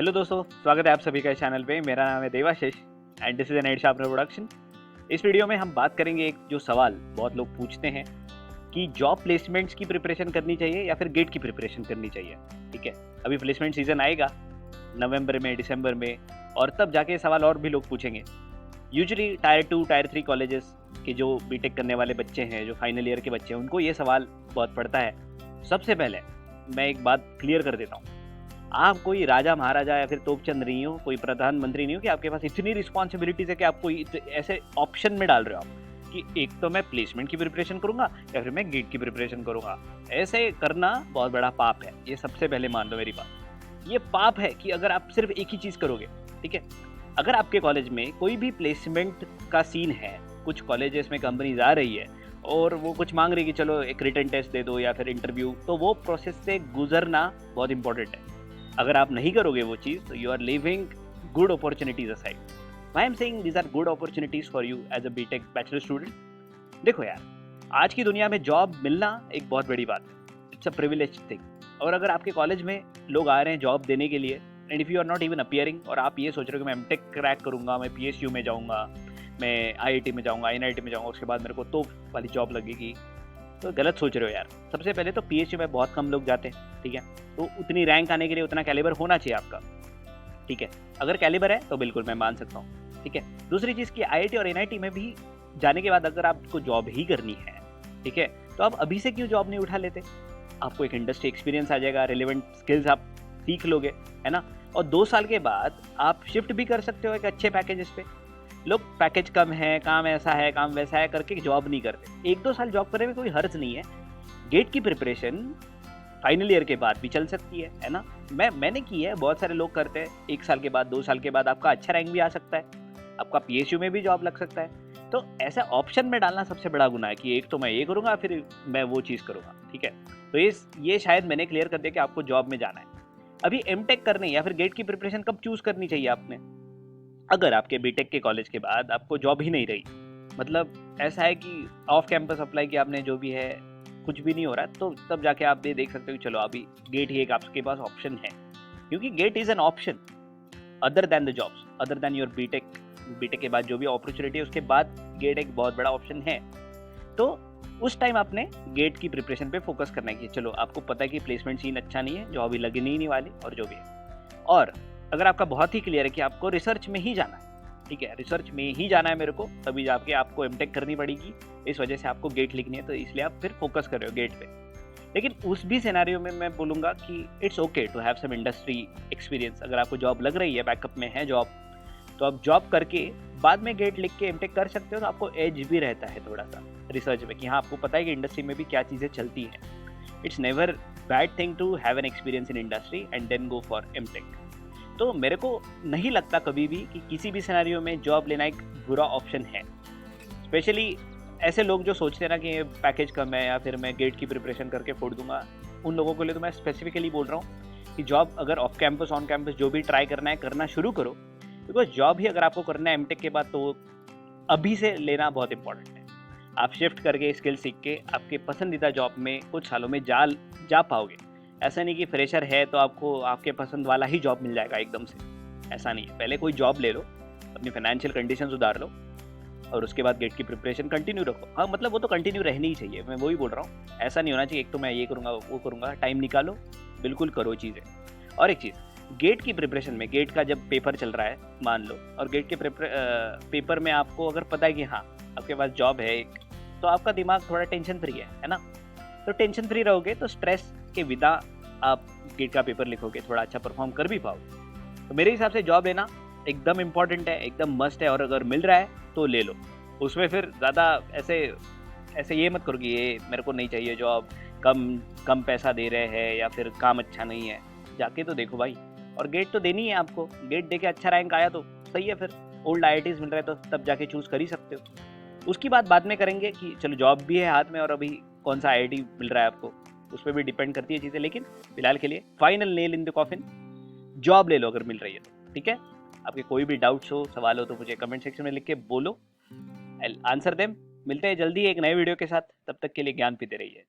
Hello दोस्तों, स्वागत है आप सभी का इस चैनल पे। मेरा नाम है Devashish and this is an ed sharpener production. इस वीडियो में हम बात करेंगे एक जो सवाल बहुत लोग पूछते हैं कि जॉब प्लेसमेंट्स की प्रिपरेशन करनी चाहिए या फिर गेट की प्रिपरेशन करनी चाहिए। ठीक है, अभी प्लेसमेंट सीजन आएगा नवंबर में, दिसंबर में, और तब जाके सवाल और भी लोग पूछेंगे। यूजुअली टायर 2 टायर 3 कॉलेजेस के जो बीटेक करने वाले बच्चे हैं, जो फाइनल ईयर के बच्चे हैं, उनको ये सवाल बहुत पड़ता है। सबसे पहले मैं एक बात क्लियर कर देता हूँ, आप कोई राजा महाराजा या फिर तोपचंद नहीं हो, कोई प्रधानमंत्री नहीं हो कि आपके पास इतनी रिस्पॉन्सिबिलिटीज है कि आपको ऐसे ऑप्शन में डाल रहे हो आप कि एक तो मैं प्लेसमेंट की प्रिपरेशन करूंगा या फिर मैं गेट की प्रिपरेशन करूंगा। ऐसे करना बहुत बड़ा पाप है, ये सबसे पहले मान लो मेरी बात। ये पाप है कि अगर आप सिर्फ एक ही चीज करोगे। ठीक है, अगर आपके कॉलेज में कोई भी प्लेसमेंट का सीन है, कुछ कॉलेजेस में कंपनीज आ रही है और वो कुछ मांग रही है कि चलो एक रिटन टेस्ट दे दो या फिर इंटरव्यू, तो वो प्रोसेस से गुजरना बहुत इंपॉर्टेंट है। अगर आप नहीं करोगे वो चीज़ तो you are living good opportunities aside. I am saying these are good opportunities for you as a BTech bachelor student. देखो यार, आज की दुनिया में जॉब मिलना एक बहुत बड़ी बात है, इट्स अ प्रिविलेज थिंग। और अगर आपके कॉलेज में लोग आ रहे हैं जॉब देने के लिए and if you are not even appearing और आप ये सोच रहे हो कि मैं एमटेक क्रैक करूंगा, मैं पीएसयू में जाऊंगा, मैं आईआईटी में जाऊंगा, एनआईटी में जाऊंगा, उसके बाद मेरे को तो वाली जॉब लगेगी, तो गलत सोच रहे हो यार। सबसे पहले तो पीएचयू में बहुत कम लोग जाते हैं। ठीक है, तो उतनी रैंक आने के लिए उतना कैलिबर होना चाहिए आपका। ठीक है, अगर कैलिबर है तो बिल्कुल मैं मान सकता हूँ। ठीक है, दूसरी चीज़ की आईआईटी और एनआईटी में भी जाने के बाद अगर आपको जॉब ही करनी है, ठीक है, तो आप अभी से क्यों जॉब नहीं उठा लेते? आपको एक इंडस्ट्री एक्सपीरियंस आ जाएगा, रिलेवेंट स्किल्स आप सीख लोगे, है ना। और 2 साल के बाद आप शिफ्ट भी कर सकते हो एक अच्छे पैकेजेस पे। लोग पैकेज कम है, काम ऐसा है, काम वैसा है करके जॉब नहीं करते। 1-2 साल जॉब करने में कोई हर्ज नहीं है। गेट की प्रिपरेशन फाइनल ईयर के बाद भी चल सकती है ना। मैंने की है, बहुत सारे लोग करते हैं। 1 साल के बाद, 2 साल के बाद आपका अच्छा रैंक भी आ सकता है, आपका पीएसयू में भी जॉब लग सकता है। तो ऐसा ऑप्शन में डालना सबसे बड़ा गुनाह है कि एक तो मैं ये करूंगा फिर मैं वो चीज़ करूंगा। ठीक है, तो ये शायद मैंने क्लियर कर दिया कि आपको जॉब में जाना है। अभी एमटेक करने या फिर गेट की प्रिपरेशन कब चूज करनी चाहिए आपने? अगर आपके बीटेक के कॉलेज के बाद आपको जॉब ही नहीं रही, मतलब ऐसा है कि ऑफ कैंपस अप्लाई किया आपने, जो भी है कुछ भी नहीं हो रहा है, तो तब जाके आप ये देख सकते हो कि चलो अभी गेट ही एक आपके पास ऑप्शन है। क्योंकि GATE is an option other than the jobs, other than your BTech. BTech के बाद जो भी अपॉर्चुनिटी है उसके बाद गेट एक बहुत बड़ा ऑप्शन है। तो उस टाइम आपने गेट की प्रिपरेशन पे फोकस करना है कि चलो आपको पता है कि प्लेसमेंट सीन अच्छा नहीं है, जॉब ही लगनी ही नहीं वाली और जो भी है। और अगर आपका बहुत ही क्लियर है कि आपको रिसर्च में ही जाना है, ठीक है, रिसर्च में ही जाना है मेरे को, तभी जाके आपको एमटेक करनी पड़ेगी, इस वजह से आपको गेट लिखनी है, तो इसलिए आप फिर फोकस कर रहे हो गेट पे। लेकिन उस भी सिनेरियो में मैं बोलूँगा कि it's okay to have some industry experience. अगर आपको जॉब लग रही है, बैकअप में है जॉब, तो आप जॉब करके बाद में गेट लिख के एमटेक कर सकते हो, तो आपको एज भी रहता है थोड़ा सा रिसर्च में कि हाँ आपको पता है कि इंडस्ट्री में भी क्या चीज़ें चलती हैं। It's never bad thing to have an experience in industry and then go for MTech. तो मेरे को नहीं लगता कभी भी कि किसी भी सिनेरियो में जॉब लेना एक बुरा ऑप्शन है। स्पेशली ऐसे लोग जो सोचते हैं ना कि पैकेज कम है या फिर मैं गेट की प्रिपरेशन करके फोड़ दूंगा, उन लोगों के लिए तो मैं स्पेसिफिकली बोल रहा हूँ कि जॉब अगर ऑफ कैंपस ऑन कैंपस जो भी ट्राई करना है करना शुरू करो। बिकॉज जॉब ही अगर आपको करना है एमटेक के बाद, तो अभी से लेना बहुत इंपॉर्टेंट है। आप शिफ्ट करके स्किल सीख के आपके पसंदीदा जॉब में कुछ सालों में जा पाओगे। ऐसा नहीं कि फ्रेशर है तो आपको आपके पसंद वाला ही जॉब मिल जाएगा एकदम से, ऐसा नहीं है। पहले कोई जॉब ले लो, अपनी फाइनेंशियल कंडीशन सुधार लो और उसके बाद गेट की प्रिपरेशन कंटिन्यू रखो। हाँ, मतलब वो तो कंटिन्यू रहनी ही चाहिए, मैं वही बोल रहा हूँ। ऐसा नहीं होना चाहिए एक तो मैं ये करूँगा वो करूँगा, टाइम निकालो, बिल्कुल करो चीज़ें। और एक चीज़, गेट की प्रिपरेशन में, गेट का जब पेपर चल रहा है मान लो, और गेट के पेपर में आपको अगर पता है कि हाँ आपके पास जॉब है एक, तो आपका दिमाग थोड़ा टेंशन फ्री है ना। तो टेंशन फ्री रहोगे तो स्ट्रेस के बिना आप गेट का पेपर लिखोगे, थोड़ा अच्छा परफॉर्म कर भी पाओगे। तो मेरे हिसाब से जॉब लेना एकदम इम्पॉर्टेंट है, एकदम मस्ट है। और अगर मिल रहा है तो ले लो, उसमें फिर ज़्यादा ऐसे ये मत करो कि ये मेरे को नहीं चाहिए जॉब, कम पैसा दे रहे हैं या फिर काम अच्छा नहीं है। जाके तो देखो भाई, और गेट तो देनी है आपको। गेट दे के अच्छा रैंक आया तो सही है, फिर ओल्ड आईआईटीज मिल रहे हैं तो तब जाके चूज़ कर ही सकते हो। उसकी बात बाद में करेंगे कि चलो जॉब भी है हाथ में और अभी कौन सा आईआईटी मिल रहा है आपको, उस पर भी डिपेंड करती है चीज़ें। लेकिन फिलहाल के लिए final nail in the coffin, job ले लो अगर मिल रही है तो। ठीक है, आपके कोई भी डाउट्स हो, सवाल हो तो मुझे कमेंट सेक्शन में लिख के बोलो, आई आंसर देम। मिलते हैं जल्दी एक नए वीडियो के साथ, तब तक के लिए ज्ञान पीते रहिए।